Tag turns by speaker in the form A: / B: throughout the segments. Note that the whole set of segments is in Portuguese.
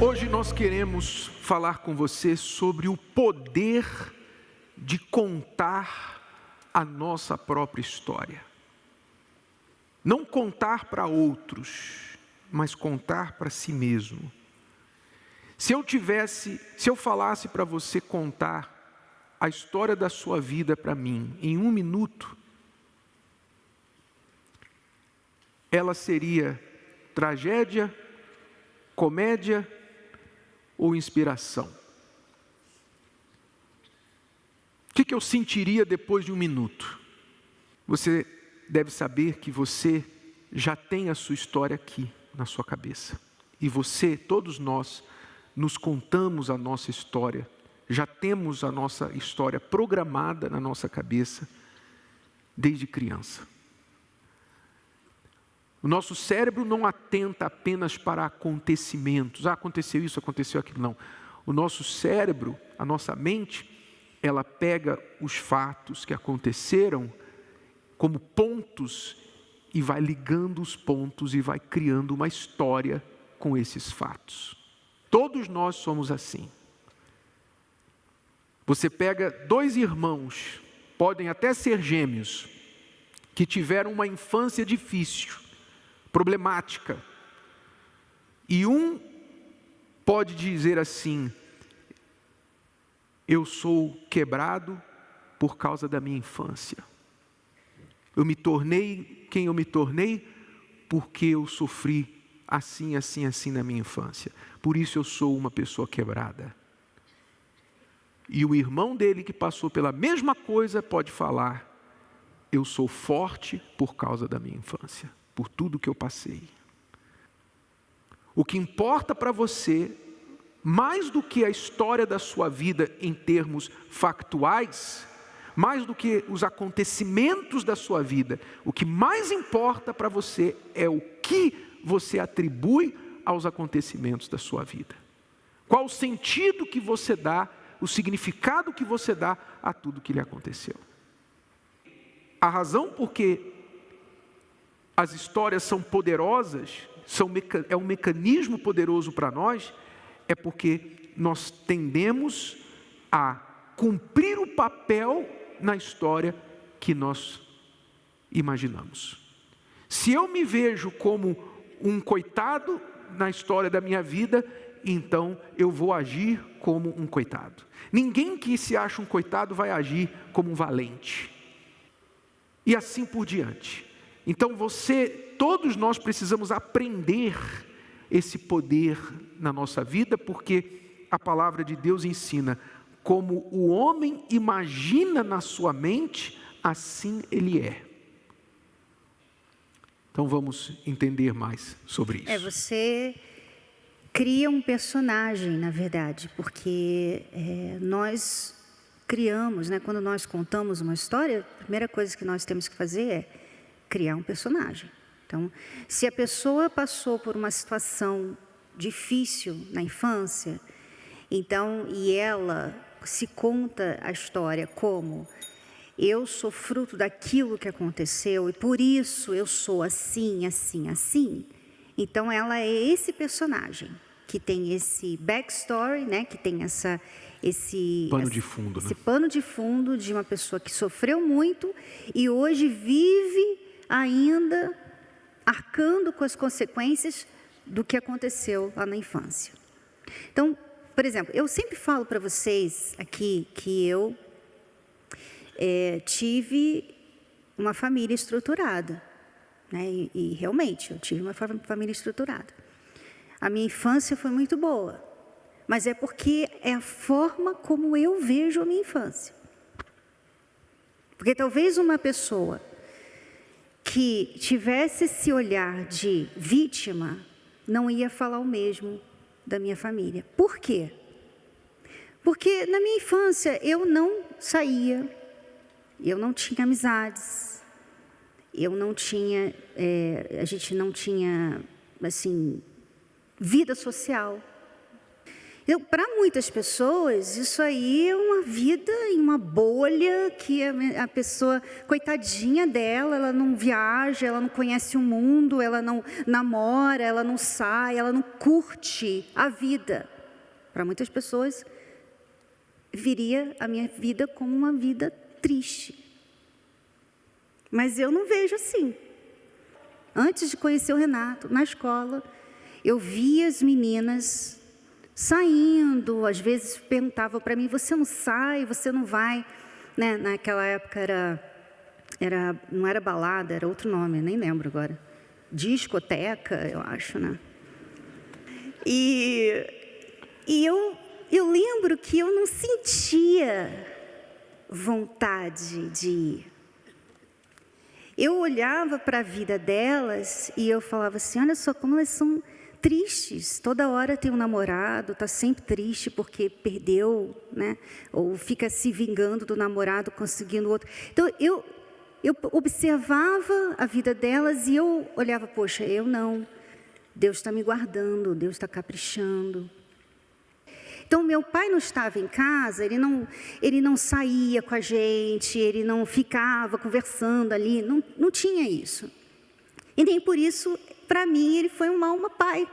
A: Hoje nós queremos falar com você sobre o poder de contar a nossa própria história. Não contar para outros, mas contar para si mesmo. Se eu falasse para você contar a história da sua vida para mim em 1 minuto, ela seria tragédia, comédia ou inspiração? O que eu sentiria depois de 1 minuto? Você deve saber que você já tem a sua história aqui na sua cabeça. E você, todos nós, nos contamos a nossa história. Já temos a nossa história programada na nossa cabeça desde criança. O nosso cérebro não atenta apenas para acontecimentos. Aconteceu isso, aconteceu aquilo. Não. O nosso cérebro, a nossa mente, ela pega os fatos que aconteceram como pontos e vai ligando os pontos e vai criando uma história com esses fatos. Todos nós somos assim. Você pega 2 irmãos, podem até ser gêmeos, que tiveram uma infância difícil, problemática. E um pode dizer assim: eu sou quebrado por causa da minha infância. Eu me tornei quem eu me tornei porque eu sofri assim, assim, assim na minha infância. Por isso eu sou uma pessoa quebrada. E o irmão dele que passou pela mesma coisa pode falar: eu sou forte por causa da minha infância, por tudo que eu passei. O que importa para você, mais do que a história da sua vida em termos factuais, mais do que os acontecimentos da sua vida, o que mais importa para você é o que você atribui aos acontecimentos da sua vida. Qual o sentido que você dá, o significado que você dá a tudo que lhe aconteceu. A razão por que as histórias são poderosas, é um mecanismo poderoso para nós, é porque nós tendemos a cumprir o papel na história que nós imaginamos. Se eu me vejo como um coitado na história da minha vida, então eu vou agir como um coitado. Ninguém que se acha um coitado vai agir como um valente. E assim por diante. Então todos nós precisamos aprender esse poder na nossa vida, porque a palavra de Deus ensina: como o homem imagina na sua mente, assim ele é. Então vamos entender mais sobre isso.
B: Você cria um personagem, na verdade, porque nós criamos, quando nós contamos uma história, a primeira coisa que nós temos que fazer é criar um personagem. Então, se a pessoa passou por uma situação difícil na infância, então, e ela se conta a história como: eu sou fruto daquilo que aconteceu e por isso eu sou assim, assim, assim. Então, ela é esse personagem que tem esse backstory, que tem esse
A: pano de fundo,
B: esse pano de fundo de uma pessoa que sofreu muito e hoje vive ainda arcando com as consequências do que aconteceu lá na infância. Então, por exemplo, eu sempre falo para vocês aqui que eu tive uma família estruturada, e realmente eu tive uma família estruturada. A minha infância foi muito boa, mas é porque é a forma como eu vejo a minha infância. Porque talvez uma pessoa que tivesse esse olhar de vítima não ia falar o mesmo da minha família. Por quê? Porque na minha infância eu não saía, eu não tinha amizades, a gente não tinha, assim, vida social. Para muitas pessoas, isso aí é uma vida em uma bolha que a pessoa, coitadinha dela, ela não viaja, ela não conhece o mundo, ela não namora, ela não sai, ela não curte a vida. Para muitas pessoas, viria a minha vida como uma vida triste. Mas eu não vejo assim. Antes de conhecer o Renato, na escola, eu via as meninas saindo, às vezes perguntavam para mim, você não sai, você não vai, né? Naquela época não era balada, era outro nome, nem lembro agora, discoteca, eu acho, né? E eu lembro que eu não sentia vontade de ir. Eu olhava para a vida delas e eu falava assim, olha só como elas são tristes, toda hora tem um namorado, está sempre triste porque perdeu, né? Ou fica se vingando do namorado, conseguindo outro. Então, eu observava a vida delas e eu olhava, poxa, eu não. Deus está me guardando, Deus está caprichando. Então, meu pai não estava em casa, ele não saía com a gente, ele não ficava conversando ali, não tinha isso. E nem por isso, para mim, ele foi um mau pai.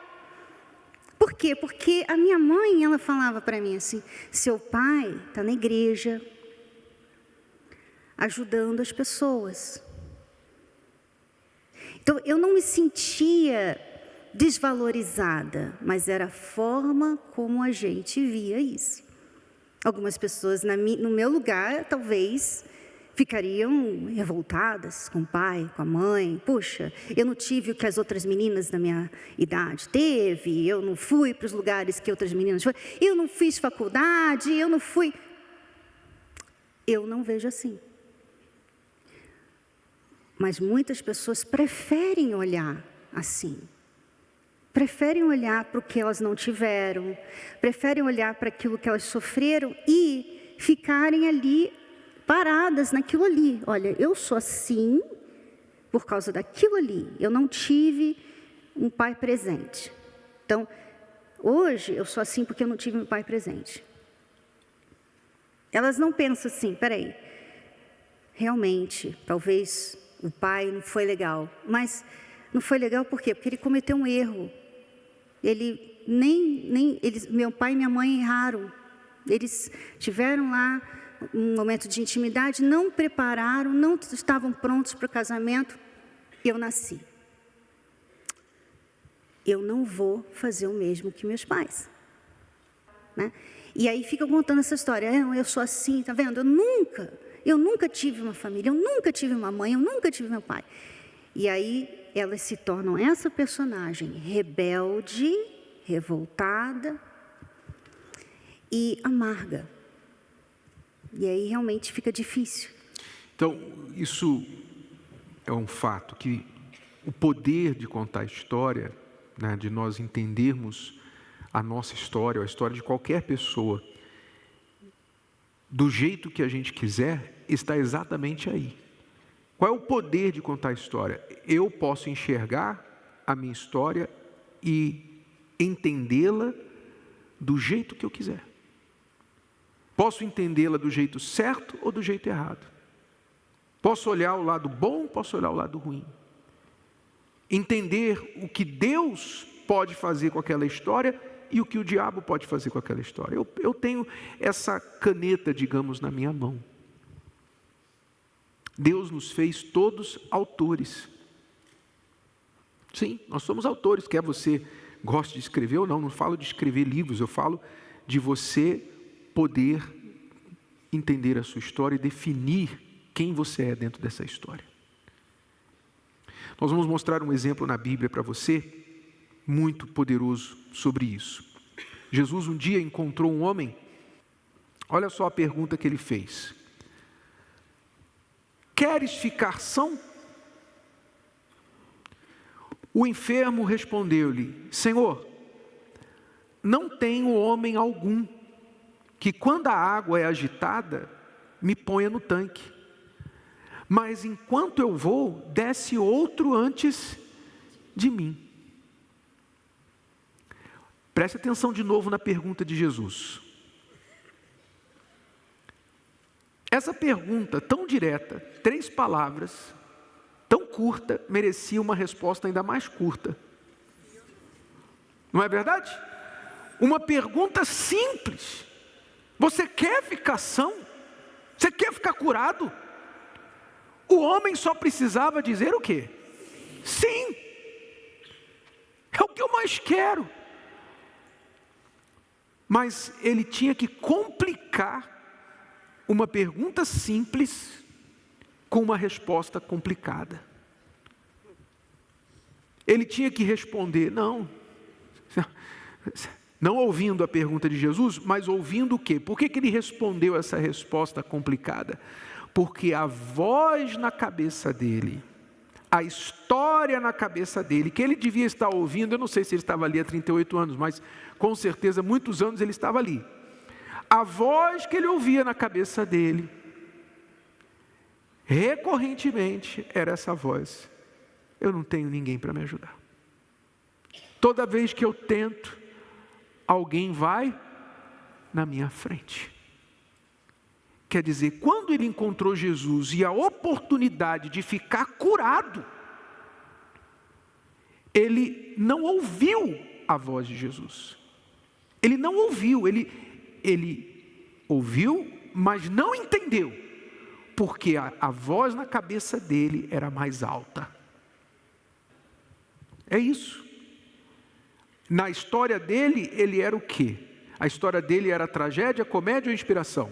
B: Por quê? Porque a minha mãe, ela falava para mim assim, seu pai está na igreja, ajudando as pessoas. Então, eu não me sentia desvalorizada, mas era a forma como a gente via isso. Algumas pessoas no meu lugar, talvez, ficariam revoltadas com o pai, com a mãe. Puxa, eu não tive o que as outras meninas da minha idade teve, eu não fui para os lugares que outras meninas foram, eu não fiz faculdade, eu não fui. Eu não vejo assim. Mas muitas pessoas preferem olhar assim. Preferem olhar para o que elas não tiveram, preferem olhar para aquilo que elas sofreram e ficarem ali paradas naquilo ali. Olha, eu sou assim por causa daquilo ali. Eu não tive um pai presente. Então, hoje eu sou assim porque eu não tive um pai presente. Elas não pensam assim, peraí, realmente, talvez o pai não foi legal. Mas não foi legal por quê? Porque ele cometeu um erro. Meu pai e minha mãe erraram. Eles tiveram lá um momento de intimidade, não prepararam, não estavam prontos para o casamento, e eu nasci. Eu não vou fazer o mesmo que meus pais. Né? E aí fica contando essa história, eu sou assim, tá vendo? Eu nunca tive uma família, eu nunca tive uma mãe, eu nunca tive meu pai. E aí elas se tornam essa personagem rebelde, revoltada e amarga. E aí realmente fica difícil.
A: Então, isso é um fato, que o poder de contar a história, né, de nós entendermos a nossa história, ou a história de qualquer pessoa, do jeito que a gente quiser, está exatamente aí. Qual é o poder de contar a história? Eu posso enxergar a minha história e entendê-la do jeito que eu quiser. Posso entendê-la do jeito certo ou do jeito errado. Posso olhar o lado bom, posso olhar o lado ruim. Entender o que Deus pode fazer com aquela história e o que o diabo pode fazer com aquela história. Eu tenho essa caneta, digamos, na minha mão. Deus nos fez todos autores. Sim, nós somos autores, quer você goste de escrever ou não. Não falo de escrever livros, eu falo de você poder entender a sua história e definir quem você é dentro dessa história. Nós vamos mostrar um exemplo na Bíblia para você, muito poderoso sobre isso. Jesus um dia encontrou um homem, olha só a pergunta que ele fez. Queres ficar são? O enfermo respondeu-lhe, Senhor, não tenho homem algum que quando a água é agitada, me ponha no tanque. Mas enquanto eu vou, desce outro antes de mim. Preste atenção de novo na pergunta de Jesus. Essa pergunta tão direta, 3 palavras, tão curta, merecia uma resposta ainda mais curta. Não é verdade? Uma pergunta simples. Você quer ficar são? Você quer ficar curado? O homem só precisava dizer o quê? Sim. É o que eu mais quero. Mas ele tinha que complicar uma pergunta simples com uma resposta complicada. Ele tinha que responder, não ouvindo a pergunta de Jesus, mas ouvindo o quê? Por que ele respondeu essa resposta complicada? Porque a voz na cabeça dele, a história na cabeça dele, que ele devia estar ouvindo, eu não sei se ele estava ali há 38 anos, mas com certeza muitos anos ele estava ali. A voz que ele ouvia na cabeça dele, recorrentemente, era essa voz: eu não tenho ninguém para me ajudar. Toda vez que eu tento, alguém vai na minha frente. Quer dizer, quando ele encontrou Jesus e a oportunidade de ficar curado, ele não ouviu a voz de Jesus. Ele não ouviu, ele ouviu, mas não entendeu, porque a voz na cabeça dele era mais alta. É isso. Na história dele, ele era o quê? A história dele era tragédia, comédia ou inspiração?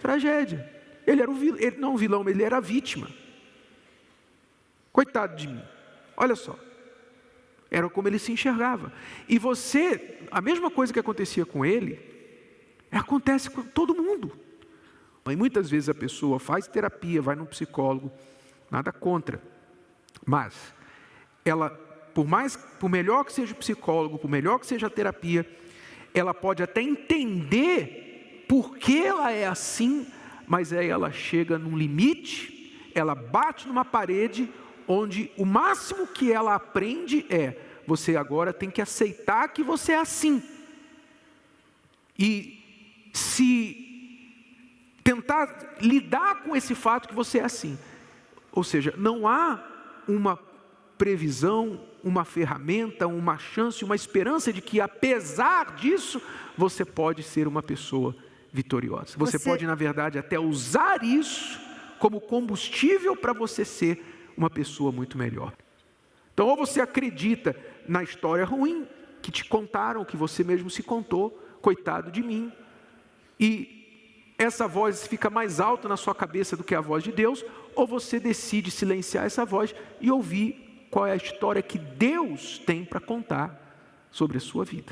A: Tragédia. Ele era não o vilão, ele era a vítima. Coitado de mim. Olha só. Era como ele se enxergava. E você, a mesma coisa que acontecia com ele, acontece com todo mundo. E muitas vezes a pessoa faz terapia, vai num psicólogo, nada contra. Mas ela, por melhor que seja o psicólogo, por melhor que seja a terapia, ela pode até entender por que ela é assim, mas aí ela chega num limite, ela bate numa parede, onde o máximo que ela aprende é: você agora tem que aceitar que você é assim. E se tentar lidar com esse fato que você é assim. Ou seja, não há uma previsão, uma ferramenta, uma chance, uma esperança de que, apesar disso, você pode ser uma pessoa vitoriosa. Você pode, na verdade, até usar isso como combustível para você ser uma pessoa muito melhor. Então, ou você acredita na história ruim que te contaram, que você mesmo se contou, coitado de mim, e essa voz fica mais alta na sua cabeça do que a voz de Deus, ou você decide silenciar essa voz e ouvir qual é a história que Deus tem para contar sobre a sua vida.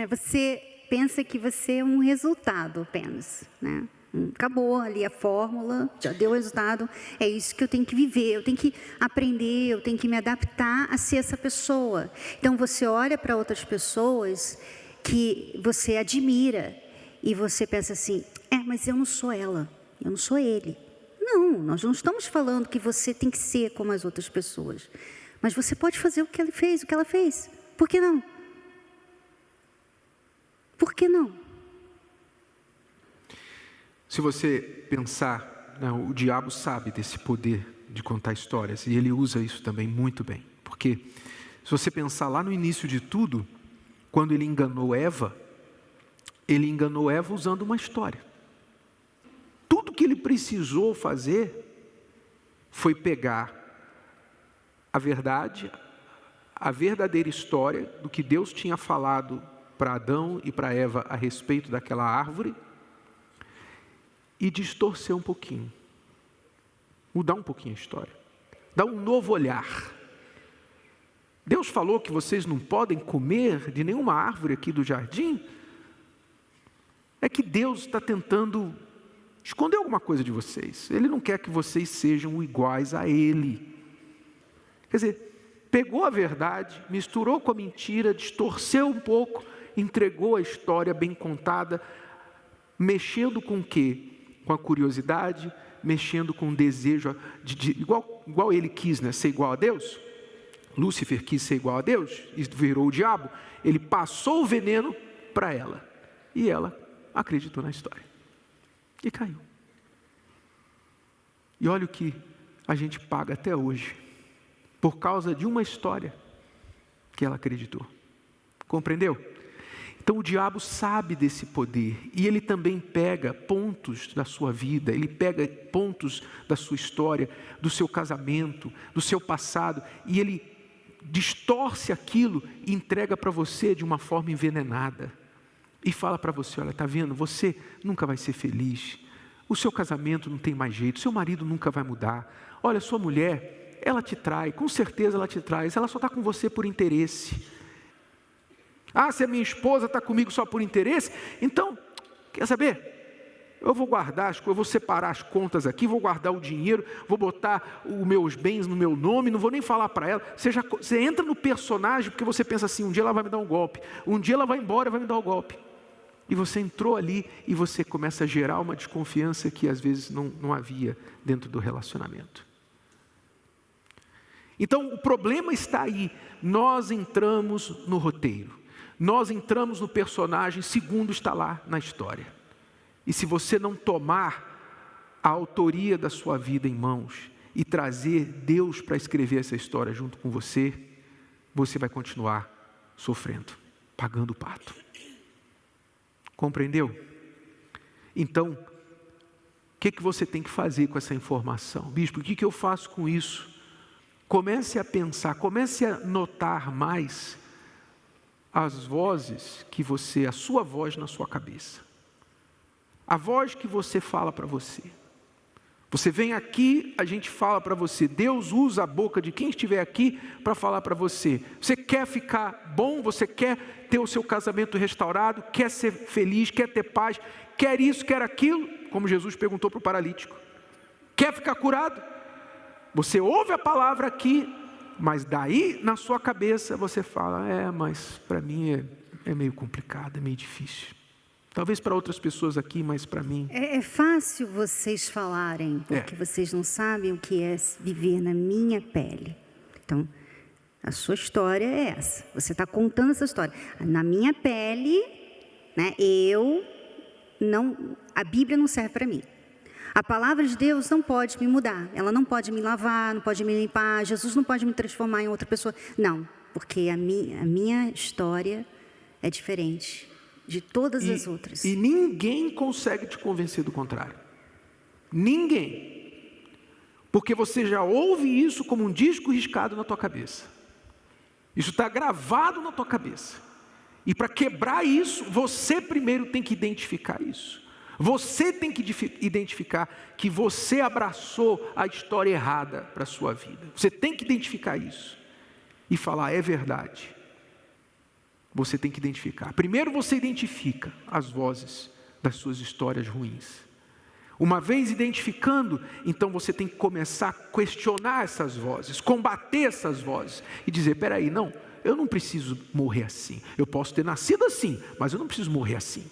B: Você pensa que você é um resultado apenas, né? Acabou ali a fórmula, já deu o resultado, é isso que eu tenho que viver, eu tenho que aprender, eu tenho que me adaptar a ser essa pessoa. Então você olha para outras pessoas que você admira e você pensa assim: mas eu não sou ela, eu não sou ele. Não, nós não estamos falando que você tem que ser como as outras pessoas, mas você pode fazer o que ele fez, o que ela fez. Por que não? Por que não?
A: Se você pensar, o diabo sabe desse poder de contar histórias, e ele usa isso também muito bem. Porque se você pensar lá no início de tudo, quando ele enganou Eva usando uma história. Tudo que ele precisou fazer foi pegar a verdade, a verdadeira história do que Deus tinha falado para Adão e para Eva a respeito daquela árvore, e distorcer um pouquinho, mudar um pouquinho a história, dar um novo olhar. Deus falou que vocês não podem comer de nenhuma árvore aqui do jardim. É que Deus está tentando esconder alguma coisa de vocês. Ele não quer que vocês sejam iguais a Ele. Quer dizer, pegou a verdade, misturou com a mentira, distorceu um pouco, entregou a história bem contada, mexendo com o quê? Com a curiosidade, mexendo com o desejo, igual ele quis, né? Ser igual a Deus. Lúcifer quis ser igual a Deus e virou o diabo, ele passou o veneno para ela. E ela acreditou na história. E caiu. E olha o que a gente paga até hoje, por causa de uma história que ela acreditou. Compreendeu? Então o diabo sabe desse poder, e ele também pega pontos da sua vida, ele pega pontos da sua história, do seu casamento, do seu passado, e ele distorce aquilo e entrega para você de uma forma envenenada. E fala para você, olha, está vendo, você nunca vai ser feliz, o seu casamento não tem mais jeito, seu marido nunca vai mudar, olha, sua mulher, ela te trai, com certeza ela te traz, ela só está com você por interesse. Ah, se a minha esposa está comigo só por interesse, então, quer saber? Eu vou guardar as coisas, eu vou separar as contas aqui, vou guardar o dinheiro, vou botar os meus bens no meu nome, não vou nem falar para ela. Você entra no personagem porque você pensa assim, um dia ela vai me dar um golpe, um dia ela vai embora e vai me dar um golpe. E você entrou ali e você começa a gerar uma desconfiança que às vezes não havia dentro do relacionamento. Então o problema está aí, nós entramos no roteiro, nós entramos no personagem segundo está lá na história. E se você não tomar a autoria da sua vida em mãos e trazer Deus para escrever essa história junto com você, você vai continuar sofrendo, pagando o pato. Compreendeu? Então, o que você tem que fazer com essa informação? Bispo, o que eu faço com isso? Comece a pensar, comece a notar mais as vozes a sua voz na sua cabeça. A voz que você fala para você. Você vem aqui, a gente fala para você, Deus usa a boca de quem estiver aqui para falar para você. Você quer ficar bom, você quer ter o seu casamento restaurado, quer ser feliz, quer ter paz, quer isso, quer aquilo, como Jesus perguntou para o paralítico. Quer ficar curado? Você ouve a palavra aqui, mas daí na sua cabeça você fala, mas para mim é meio complicado, é meio difícil. Talvez para outras pessoas aqui, mas para mim...
B: É fácil vocês falarem, porque vocês não sabem o que é viver na minha pele. Então, a sua história é essa. Você está contando essa história. Na minha pele, né, a Bíblia não serve para mim. A palavra de Deus não pode me mudar. Ela não pode me lavar, não pode me limpar. Jesus não pode me transformar em outra pessoa. Não, porque a minha história é diferente de todas as outras.
A: E ninguém consegue te convencer do contrário. Ninguém. Porque você já ouve isso como um disco riscado na tua cabeça. Isso está gravado na tua cabeça. E para quebrar isso, você primeiro tem que identificar isso. Você tem que identificar que você abraçou a história errada para a sua vida. Você tem que identificar isso. E falar, é verdade. Você tem que identificar. Primeiro você identifica as vozes das suas histórias ruins. Uma vez identificando, então você tem que começar a questionar essas vozes, combater essas vozes e dizer, peraí, não, eu não preciso morrer assim. Eu posso ter nascido assim, mas eu não preciso morrer assim.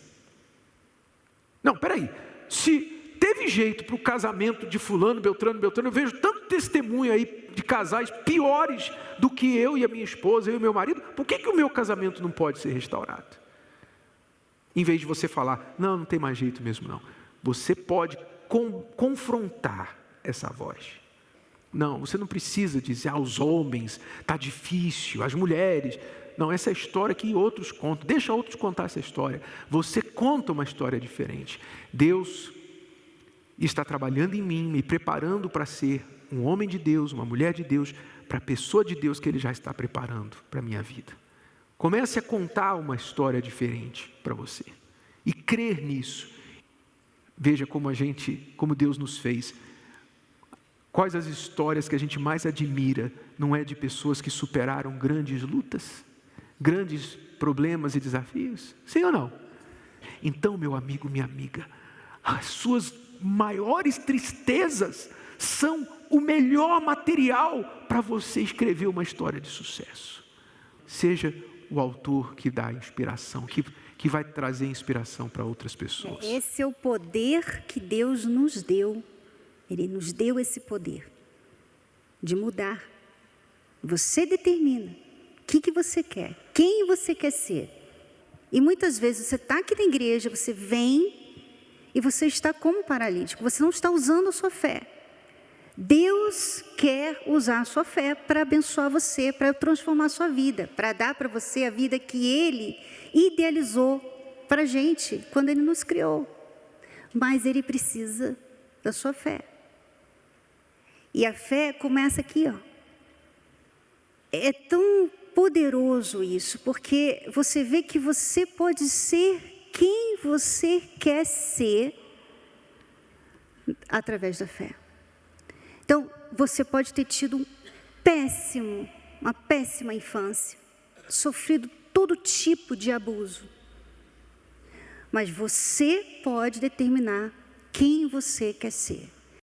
A: Não, peraí, se teve jeito para o casamento de fulano, Beltrano, eu vejo tanto testemunho aí de casais piores do que eu e a minha esposa, eu e meu marido, por que o meu casamento não pode ser restaurado? Em vez de você falar, não tem mais jeito mesmo não. Você pode confrontar essa voz. Não, você não precisa dizer, os homens, está difícil, as mulheres. Não, essa é a história que outros contam. Deixa outros contar essa história. Você conta uma história diferente. Deus está trabalhando em mim, me preparando para ser um homem de Deus, uma mulher de Deus, para a pessoa de Deus que Ele já está preparando para a minha vida. Comece a contar uma história diferente para você. E crer nisso. Veja como Deus nos fez. Quais as histórias que a gente mais admira, não é de pessoas que superaram grandes lutas, grandes problemas e desafios? Sim ou não? Então, meu amigo, minha amiga, as suas maiores tristezas são o melhor material para você escrever uma história de sucesso. Seja o autor que dá inspiração, que vai trazer inspiração para outras pessoas.
B: Esse é o poder que Deus nos deu. Ele nos deu esse poder de mudar Você determina o que você quer, quem você quer ser. E muitas vezes você está aqui na igreja, você vem e você está como paralítico, você não está usando a sua fé. Deus quer usar a sua fé para abençoar você, para transformar a sua vida, para dar para você a vida que Ele idealizou para a gente quando Ele nos criou. Mas Ele precisa da sua fé. E a fé começa aqui, ó. É tão poderoso isso, porque você vê que você pode ser quem você quer ser através da fé. Então, você pode ter tido uma péssima infância, sofrido todo tipo de abuso, mas você pode determinar quem você quer ser.